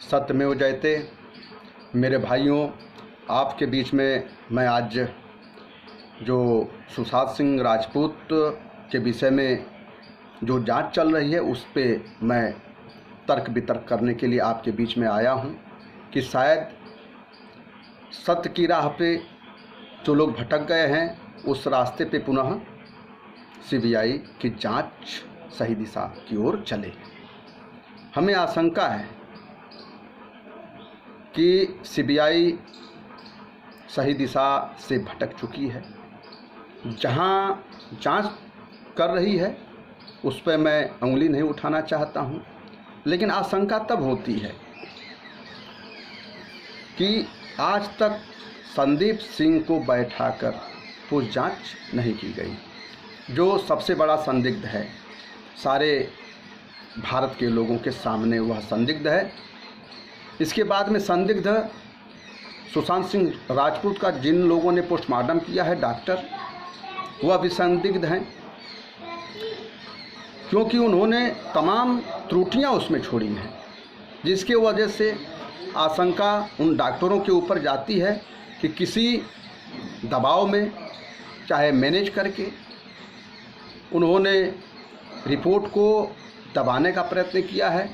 सत्यमेव जयते। मेरे भाइयों, आपके बीच में मैं आज जो सुशांत सिंह राजपूत के विषय में जो जांच चल रही है उस पे मैं तर्क वितर्क करने के लिए आपके बीच में आया हूं कि शायद सत्य की राह पे जो लोग भटक गए हैं उस रास्ते पे पुनः सीबीआई की जांच सही दिशा की ओर चले। हमें आशंका है कि सीबीआई सही दिशा से भटक चुकी है। जहां जांच कर रही है उस पर मैं उंगली नहीं उठाना चाहता हूं, लेकिन आशंका तब होती है कि आज तक संदीप सिंह को बैठाकर पूछ जांच नहीं की गई। जो सबसे बड़ा संदिग्ध है, सारे भारत के लोगों के सामने वह संदिग्ध है। इसके बाद में संदिग्ध सुशांत सिंह राजपूत का जिन लोगों ने पोस्टमार्टम किया है, डॉक्टर, वह भी संदिग्ध हैं, क्योंकि उन्होंने तमाम त्रुटियां उसमें छोड़ी हैं, जिसकी वजह से आशंका उन डॉक्टरों के ऊपर जाती है कि किसी दबाव में, चाहे मैनेज करके, उन्होंने रिपोर्ट को दबाने का प्रयत्न किया है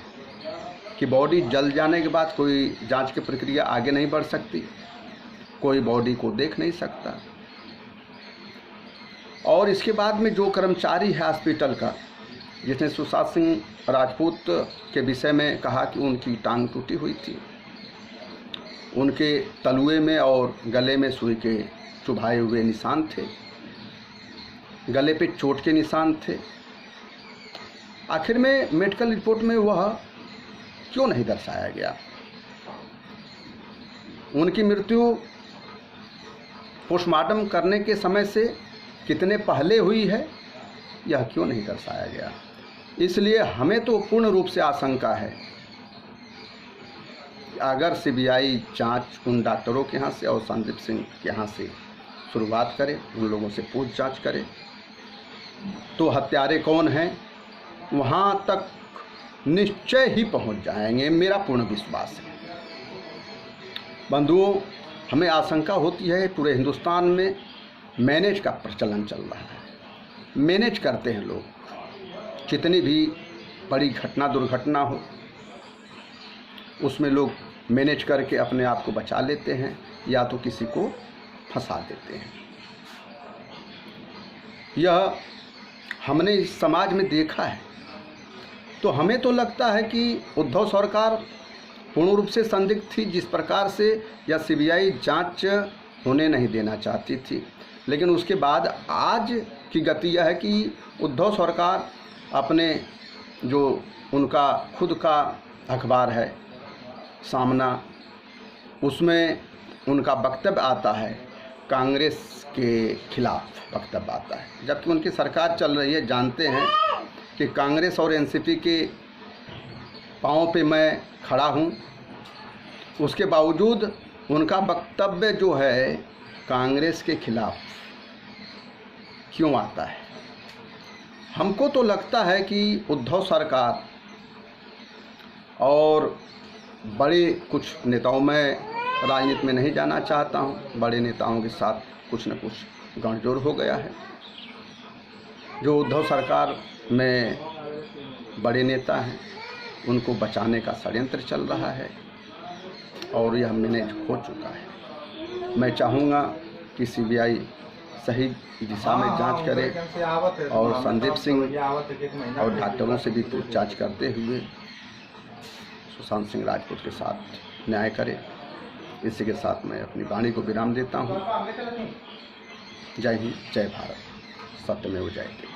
कि बॉडी जल जाने के बाद कोई जांच की प्रक्रिया आगे नहीं बढ़ सकती, कोई बॉडी को देख नहीं सकता। और इसके बाद में जो कर्मचारी है हॉस्पिटल का, जिसने सुशांत सिंह राजपूत के विषय में कहा कि उनकी टांग टूटी हुई थी, उनके तलुए में और गले में सुई के चुभाए हुए निशान थे, गले पे चोट के निशान थे। आखिर में मेडिकल रिपोर्ट में वह क्यों नहीं दर्शाया गया? उनकी मृत्यु पोस्टमार्टम करने के समय से कितने पहले हुई है, यह क्यों नहीं दर्शाया गया? इसलिए हमें तो पूर्ण रूप से आशंका है कि अगर सीबीआई जांच उन डॉक्टरों के यहाँ से और संदीप सिंह के यहाँ से शुरुआत करे, उन लोगों से पूछ जांच करे, तो हत्यारे कौन हैं वहाँ तक निश्चय ही पहुँच जाएंगे, मेरा पूर्ण विश्वास है। बंधुओं, हमें आशंका होती है पूरे हिंदुस्तान में मैनेज का प्रचलन चल रहा है। मैनेज करते हैं लोग, कितनी भी बड़ी घटना दुर्घटना हो उसमें लोग मैनेज करके अपने आप को बचा लेते हैं या तो किसी को फंसा देते हैं। यह हमने इस समाज में देखा है। तो हमें तो लगता है कि उद्धव सरकार पूर्ण रूप से संदिग्ध थी, जिस प्रकार से यह सीबीआई जांच होने नहीं देना चाहती थी। लेकिन उसके बाद आज की गति यह है कि उद्धव सरकार अपने जो उनका खुद का अखबार है सामना, उसमें उनका वक्तव्य आता है, कांग्रेस के खिलाफ वक्तव्य आता है, जबकि उनकी सरकार चल रही है। जानते हैं कि कांग्रेस और एनसीपी के पांव पे मैं खड़ा हूं, उसके बावजूद उनका वक्तव्य जो है कांग्रेस के खिलाफ क्यों आता है? हमको तो लगता है कि उद्धव सरकार और बड़े कुछ नेताओं, में राजनीति में नहीं जाना चाहता हूं, बड़े नेताओं के साथ कुछ न कुछ गठजोड़ हो गया है। जो उद्धव सरकार में बड़े नेता हैं उनको बचाने का षड्यंत्र चल रहा है और यह मैनेज हो चुका है। मैं चाहूँगा कि सीबीआई सही दिशा में जांच करे और संदीप सिंह और डॉक्टरों से भी पूछताछ करते हुए सुशांत सिंह राजपूत के साथ न्याय करे। इसी के साथ मैं अपनी वाणी को विराम देता हूँ। जय हिंद, जय भारत, सत्यमेव जयते।